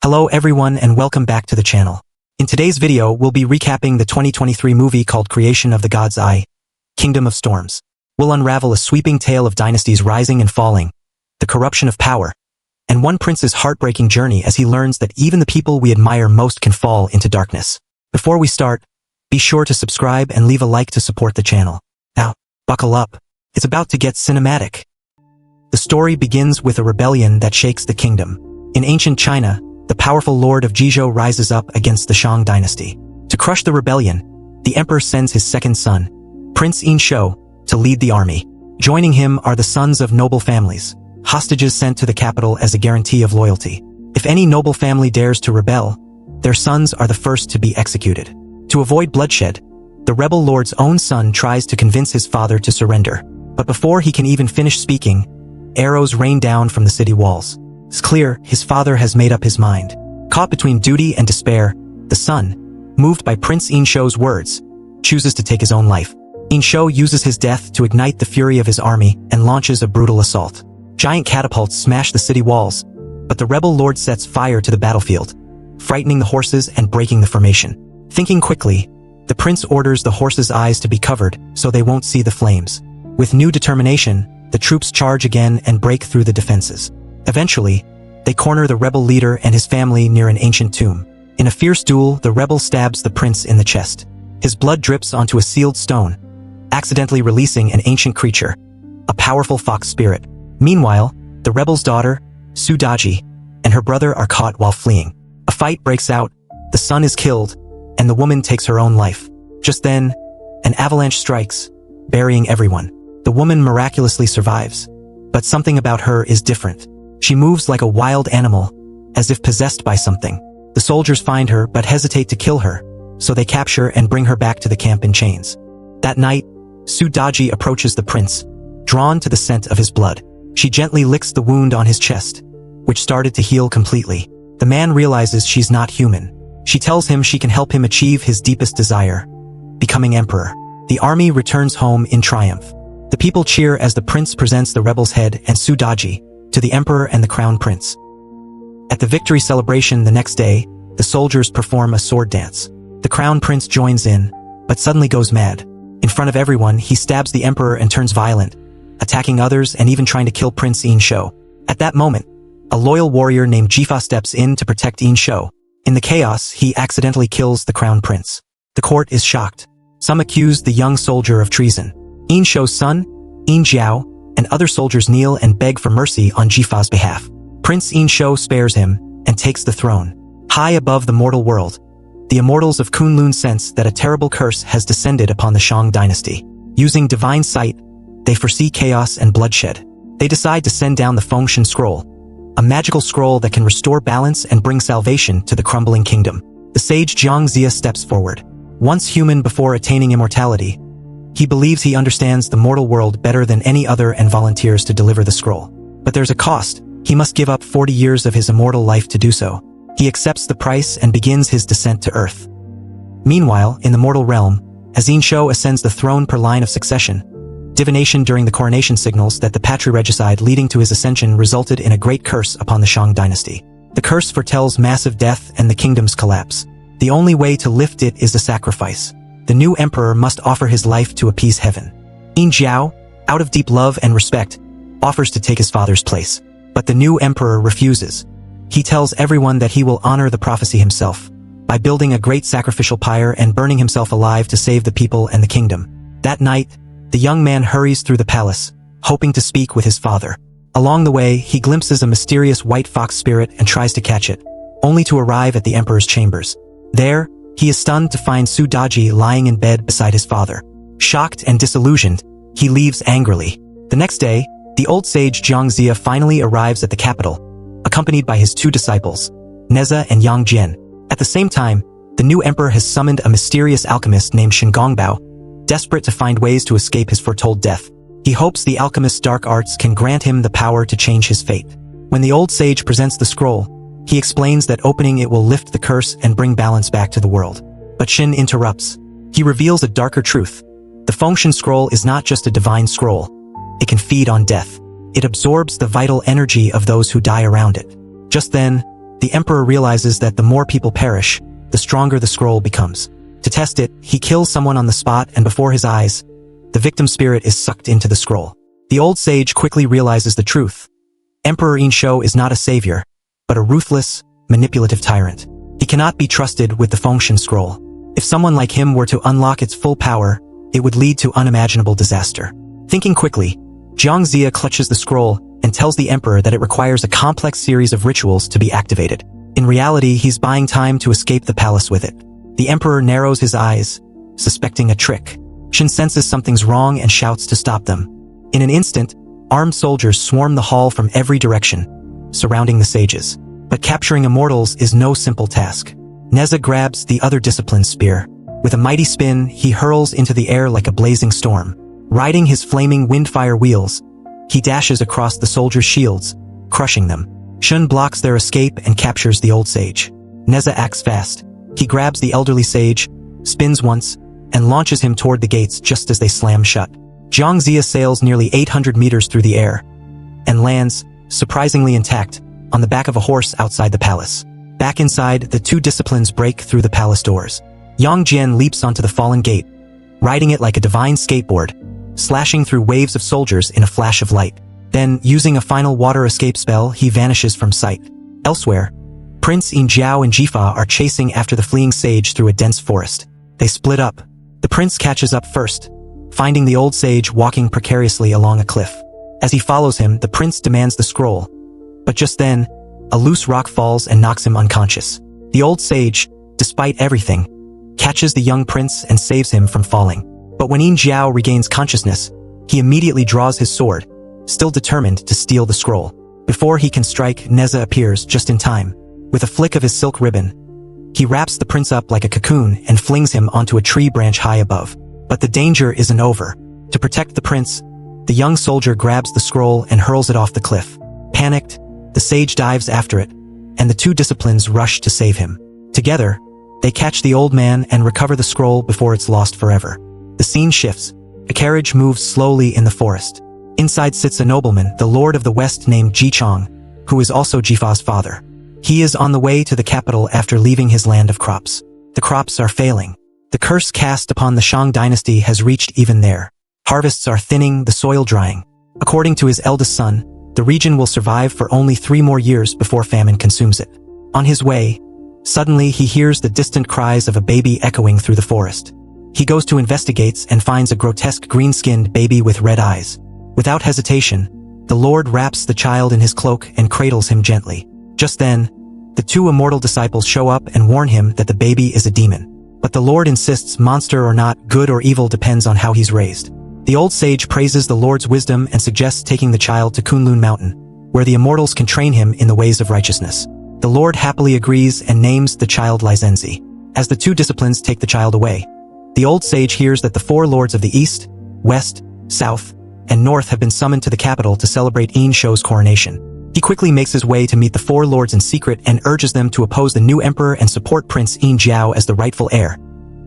Hello everyone and welcome back to the channel. In today's video, we'll be recapping the 2023 movie called Creation of the God's Eye, Kingdom of Storms. We'll unravel a sweeping tale of dynasties rising and falling, the corruption of power, and one prince's heartbreaking journey as he learns that even the people we admire most can fall into darkness. Before we start, be sure to subscribe and leave a like to support the channel. Now, buckle up. It's about to get cinematic. The story begins with a rebellion that shakes the kingdom. In ancient China, the powerful lord of Jizhou rises up against the Shang dynasty. To crush the rebellion, the emperor sends his second son, Prince Yin Shou, to lead the army. Joining him are the sons of noble families, hostages sent to the capital as a guarantee of loyalty. If any noble family dares to rebel, their sons are the first to be executed. To avoid bloodshed, the rebel lord's own son tries to convince his father to surrender. But before he can even finish speaking, arrows rain down from the city walls. It's clear his father has made up his mind. Caught between duty and despair, the son, moved by Prince Yin Shou's words, chooses to take his own life. Yin Shou uses his death to ignite the fury of his army and launches a brutal assault. Giant catapults smash the city walls, but the rebel lord sets fire to the battlefield, frightening the horses and breaking the formation. Thinking quickly, the prince orders the horses' eyes to be covered so they won't see the flames. With new determination, the troops charge again and break through the defenses. Eventually, they corner the rebel leader and his family near an ancient tomb. In a fierce duel, the rebel stabs the prince in the chest. His blood drips onto a sealed stone, accidentally releasing an ancient creature, a powerful fox spirit. Meanwhile, the rebel's daughter, Su Daji, and her brother are caught while fleeing. A fight breaks out, the son is killed, and the woman takes her own life. Just then, an avalanche strikes, burying everyone. The woman miraculously survives, but something about her is different. She moves like a wild animal, as if possessed by something. The soldiers find her but hesitate to kill her, so they capture and bring her back to the camp in chains. That night, Su Daji approaches the prince, drawn to the scent of his blood. She gently licks the wound on his chest, which started to heal completely. The man realizes she's not human. She tells him she can help him achieve his deepest desire, becoming emperor. The army returns home in triumph. The people cheer as the prince presents the rebel's head and Su Daji to the emperor and the crown prince. At the victory celebration the next day, the soldiers perform a sword dance. The crown prince joins in, but suddenly goes mad. In front of everyone, he stabs the emperor and turns violent, attacking others and even trying to kill Prince Yin Shou. At that moment, a loyal warrior named Jifa steps in to protect Yin Shou. In the chaos, he accidentally kills the crown prince. The court is shocked. Some accuse the young soldier of treason. Yin Shou's son, Yin Jiao, and other soldiers kneel and beg for mercy on Jifa's behalf. Prince Yin Shou spares him and takes the throne. High above the mortal world, the immortals of Kunlun sense that a terrible curse has descended upon the Shang dynasty. Using divine sight, they foresee chaos and bloodshed. They decide to send down the Fengshen scroll, a magical scroll that can restore balance and bring salvation to the crumbling kingdom. The sage Jiang Zia steps forward. Once human before attaining immortality, he believes he understands the mortal world better than any other and volunteers to deliver the scroll. But there's a cost. He must give up 40 years of his immortal life to do so. He accepts the price and begins his descent to Earth. Meanwhile, in the mortal realm, as Yin Shou ascends the throne per line of succession, divination during the coronation signals that the patriregicide leading to his ascension resulted in a great curse upon the Shang dynasty. The curse foretells massive death and the kingdom's collapse. The only way to lift it is a sacrifice. The new emperor must offer his life to appease heaven. Yin Jiao, out of deep love and respect, offers to take his father's place. But the new emperor refuses. He tells everyone that he will honor the prophecy himself, by building a great sacrificial pyre and burning himself alive to save the people and the kingdom. That night, the young man hurries through the palace, hoping to speak with his father. Along the way, he glimpses a mysterious white fox spirit and tries to catch it, only to arrive at the emperor's chambers. There, he is stunned to find Su Daji lying in bed beside his father. Shocked and disillusioned, he leaves angrily. The next day, the old sage Jiang Zia finally arrives at the capital, accompanied by his two disciples, Neza and Yang Jian. At the same time, the new emperor has summoned a mysterious alchemist named Shen Gongbao, desperate to find ways to escape his foretold death. He hopes the alchemist's dark arts can grant him the power to change his fate. When the old sage presents the scroll, he explains that opening it will lift the curse and bring balance back to the world. But Shen interrupts. He reveals a darker truth. The Fengshen scroll is not just a divine scroll. It can feed on death. It absorbs the vital energy of those who die around it. Just then, the emperor realizes that the more people perish, the stronger the scroll becomes. To test it, he kills someone on the spot, and before his eyes, the victim's spirit is sucked into the scroll. The old sage quickly realizes the truth. Emperor Yin Shou is not a savior, but a ruthless, manipulative tyrant. He cannot be trusted with the Fengshen scroll. If someone like him were to unlock its full power, it would lead to unimaginable disaster. Thinking quickly, Jiang Zia clutches the scroll and tells the emperor that it requires a complex series of rituals to be activated. In reality, he's buying time to escape the palace with it. The emperor narrows his eyes, suspecting a trick. Shen senses something's wrong and shouts to stop them. In an instant, armed soldiers swarm the hall from every direction, surrounding the sages. But capturing immortals is no simple task. Neza grabs the other discipline's spear. With a mighty spin, he hurls into the air like a blazing storm. Riding his flaming windfire wheels, he dashes across the soldiers' shields, crushing them. Shun blocks their escape and captures the old sage. Neza acts fast. He grabs the elderly sage, spins once, and launches him toward the gates just as they slam shut. Jiang Zia sails nearly 800 meters through the air and lands, surprisingly intact, on the back of a horse outside the palace. Back inside, the two disciplines break through the palace doors. Yang Jian leaps onto the fallen gate, riding it like a divine skateboard, slashing through waves of soldiers in a flash of light. Then, using a final water escape spell, he vanishes from sight. Elsewhere, Prince Yin Shou and Jifa are chasing after the fleeing sage through a dense forest. They split up. The prince catches up first, finding the old sage walking precariously along a cliff. As he follows him, the prince demands the scroll. But just then, a loose rock falls and knocks him unconscious. The old sage, despite everything, catches the young prince and saves him from falling. But when Yin Shou regains consciousness, he immediately draws his sword, still determined to steal the scroll. Before he can strike, Neza appears just in time. With a flick of his silk ribbon, he wraps the prince up like a cocoon and flings him onto a tree branch high above. But the danger isn't over. To protect the prince, the young soldier grabs the scroll and hurls it off the cliff. Panicked, the sage dives after it, and the two disciplines rush to save him. Together, they catch the old man and recover the scroll before it's lost forever. The scene shifts. A carriage moves slowly in the forest. Inside sits a nobleman, the Lord of the West named Ji Chong, who is also Jifa's father. He is on the way to the capital after leaving his land of crops. The crops are failing. The curse cast upon the Shang dynasty has reached even there. Harvests are thinning, the soil drying. According to his eldest son, the region will survive for only 3 more years before famine consumes it. On his way, suddenly he hears the distant cries of a baby echoing through the forest. He goes to investigate and finds a grotesque green-skinned baby with red eyes. Without hesitation, the Lord wraps the child in his cloak and cradles him gently. Just then, the two immortal disciples show up and warn him that the baby is a demon. But the Lord insists monster or not, good or evil depends on how he's raised. The old sage praises the Lord's wisdom and suggests taking the child to Kunlun Mountain, where the immortals can train him in the ways of righteousness. The Lord happily agrees and names the child Lizenzi. As the two disciplines take the child away, the old sage hears that the 4 lords of the East, West, South, and North have been summoned to the capital to celebrate Yin Shou's coronation. He quickly makes his way to meet the 4 lords in secret and urges them to oppose the new emperor and support Prince Yin Shou as the rightful heir,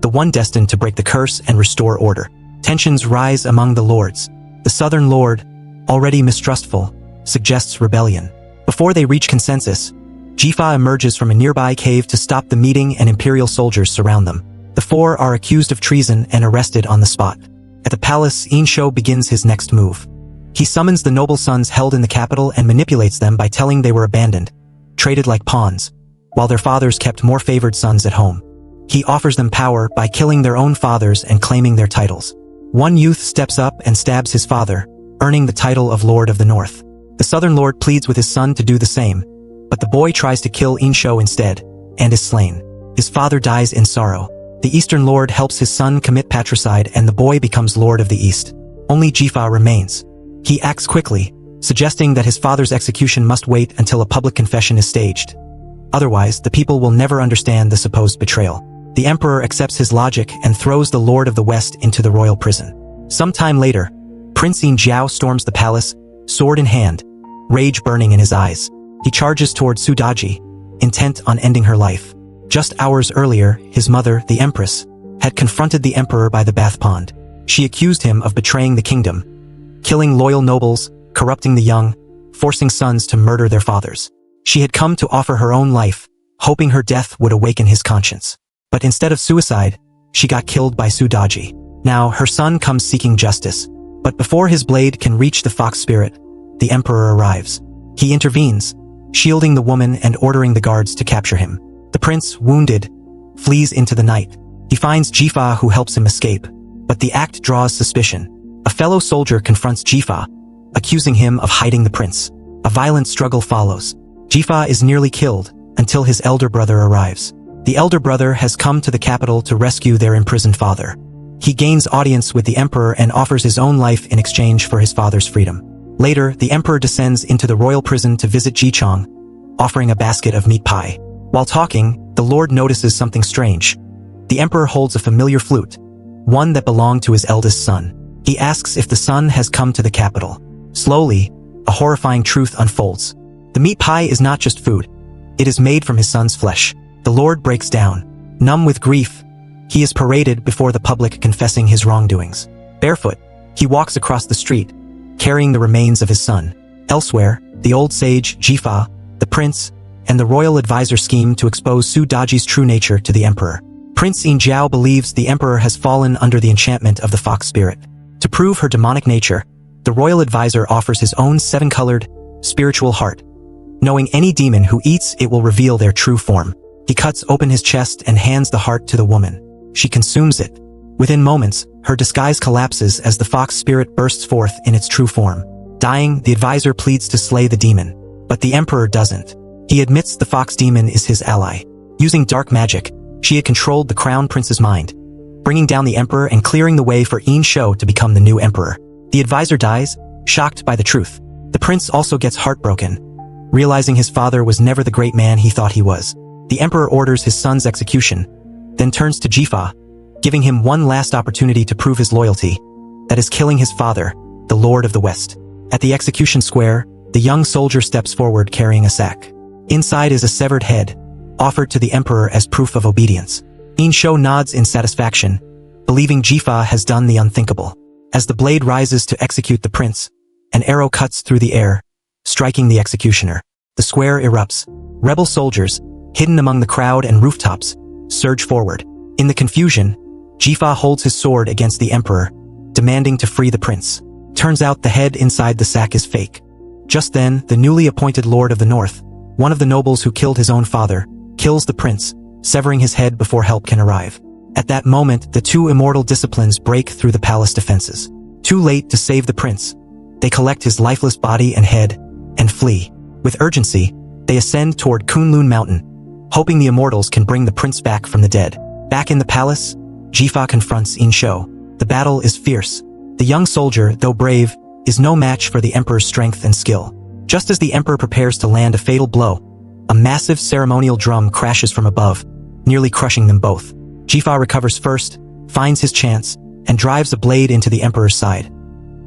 the one destined to break the curse and restore order. Tensions rise among the lords. The southern lord, already mistrustful, suggests rebellion. Before they reach consensus, Jifa emerges from a nearby cave to stop the meeting and imperial soldiers surround them. The 4 are accused of treason and arrested on the spot. At the palace, Yin Shou begins his next move. He summons the noble sons held in the capital and manipulates them by telling they were abandoned, traded like pawns, while their fathers kept more favored sons at home. He offers them power by killing their own fathers and claiming their titles. One youth steps up and stabs his father, earning the title of Lord of the North. The southern lord pleads with his son to do the same, but the boy tries to kill Yin Shou instead, and is slain. His father dies in sorrow. The eastern lord helps his son commit patricide and the boy becomes Lord of the East. Only Jifa remains. He acts quickly, suggesting that his father's execution must wait until a public confession is staged. Otherwise, the people will never understand the supposed betrayal. The emperor accepts his logic and throws the Lord of the West into the royal prison. Sometime later, Prince Yin Shou storms the palace, sword in hand, rage burning in his eyes. He charges toward Sudaji, intent on ending her life. Just hours earlier, his mother, the Empress, had confronted the emperor by the bath pond. She accused him of betraying the kingdom, killing loyal nobles, corrupting the young, forcing sons to murder their fathers. She had come to offer her own life, hoping her death would awaken his conscience. But instead of suicide, she got killed by Su Daji. Now, her son comes seeking justice. But before his blade can reach the fox spirit, the emperor arrives. He intervenes, shielding the woman and ordering the guards to capture him. The prince, wounded, flees into the night. He finds Jifa, who helps him escape. But the act draws suspicion. A fellow soldier confronts Jifa, accusing him of hiding the prince. A violent struggle follows. Jifa is nearly killed until his elder brother arrives. The elder brother has come to the capital to rescue their imprisoned father. He gains audience with the emperor and offers his own life in exchange for his father's freedom. Later, the emperor descends into the royal prison to visit Jichong, offering a basket of meat pie. While talking, the lord notices something strange. The emperor holds a familiar flute, one that belonged to his eldest son. He asks if the son has come to the capital. Slowly, a horrifying truth unfolds. The meat pie is not just food. It is made from his son's flesh. The lord breaks down. Numb with grief, he is paraded before the public confessing his wrongdoings. Barefoot, he walks across the street, carrying the remains of his son. Elsewhere, the old sage, Jifa, the prince, and the royal advisor scheme to expose Su Daji's true nature to the emperor. Prince Yin Shou believes the emperor has fallen under the enchantment of the fox spirit. To prove her demonic nature, the royal advisor offers his own seven-colored, spiritual heart. Knowing any demon who eats it will reveal their true form. He cuts open his chest and hands the heart to the woman. She consumes it. Within moments, her disguise collapses as the fox spirit bursts forth in its true form. Dying, the advisor pleads to slay the demon. But the emperor doesn't. He admits the fox demon is his ally. Using dark magic, she had controlled the crown prince's mind, bringing down the emperor and clearing the way for Yin Shou to become the new emperor. The advisor dies, shocked by the truth. The prince also gets heartbroken, realizing his father was never the great man he thought he was. The emperor orders his son's execution, then turns to Jifa, giving him one last opportunity to prove his loyalty, that is killing his father, the Lord of the West. At the execution square, the young soldier steps forward carrying a sack. Inside is a severed head, offered to the emperor as proof of obedience. Yin Shou nods in satisfaction, believing Jifa has done the unthinkable. As the blade rises to execute the prince, an arrow cuts through the air, striking the executioner. The square erupts. Rebel soldiers, hidden among the crowd and rooftops, surge forward. In the confusion, Jifa holds his sword against the emperor, demanding to free the prince. Turns out the head inside the sack is fake. Just then, the newly appointed Lord of the North, one of the nobles who killed his own father, kills the prince, severing his head before help can arrive. At that moment, the two immortal disciplines break through the palace defenses. Too late to save the prince, they collect his lifeless body and head, and flee. With urgency, they ascend toward Kunlun Mountain, hoping the immortals can bring the prince back from the dead. Back in the palace, Jifa confronts Yin Shou. The battle is fierce. The young soldier, though brave, is no match for the emperor's strength and skill. Just as the emperor prepares to land a fatal blow, a massive ceremonial drum crashes from above, nearly crushing them both. Jifa recovers first, finds his chance, and drives a blade into the emperor's side,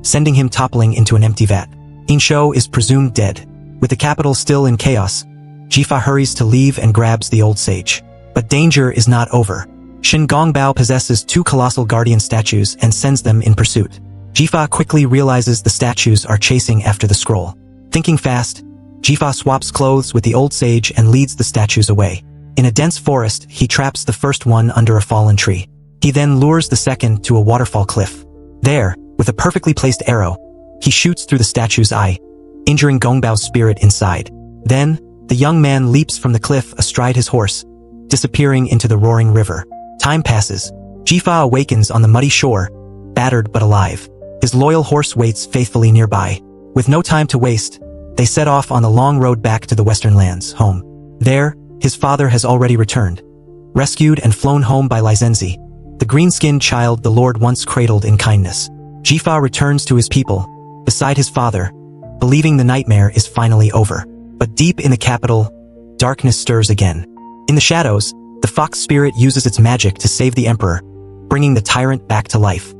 sending him toppling into an empty vat. Yin Shou is presumed dead. With the capital still in chaos, Jifa hurries to leave and grabs the old sage. But danger is not over. Shen Gongbao possesses two colossal guardian statues and sends them in pursuit. Jifa quickly realizes the statues are chasing after the scroll. Thinking fast, Jifa swaps clothes with the old sage and leads the statues away. In a dense forest, he traps the first one under a fallen tree. He then lures the second to a waterfall cliff. There, with a perfectly placed arrow, he shoots through the statue's eye, injuring Gongbao's spirit inside. Then, the young man leaps from the cliff astride his horse, disappearing into the roaring river. Time passes. Jifa awakens on the muddy shore, battered but alive. His loyal horse waits faithfully nearby. With no time to waste, they set off on the long road back to the Western Lands, home. There, his father has already returned, rescued and flown home by Lizenzi, the green-skinned child the Lord once cradled in kindness. Jifa returns to his people, beside his father, believing the nightmare is finally over. But deep in the capital, darkness stirs again. In the shadows, the fox spirit uses its magic to save the emperor, bringing the tyrant back to life.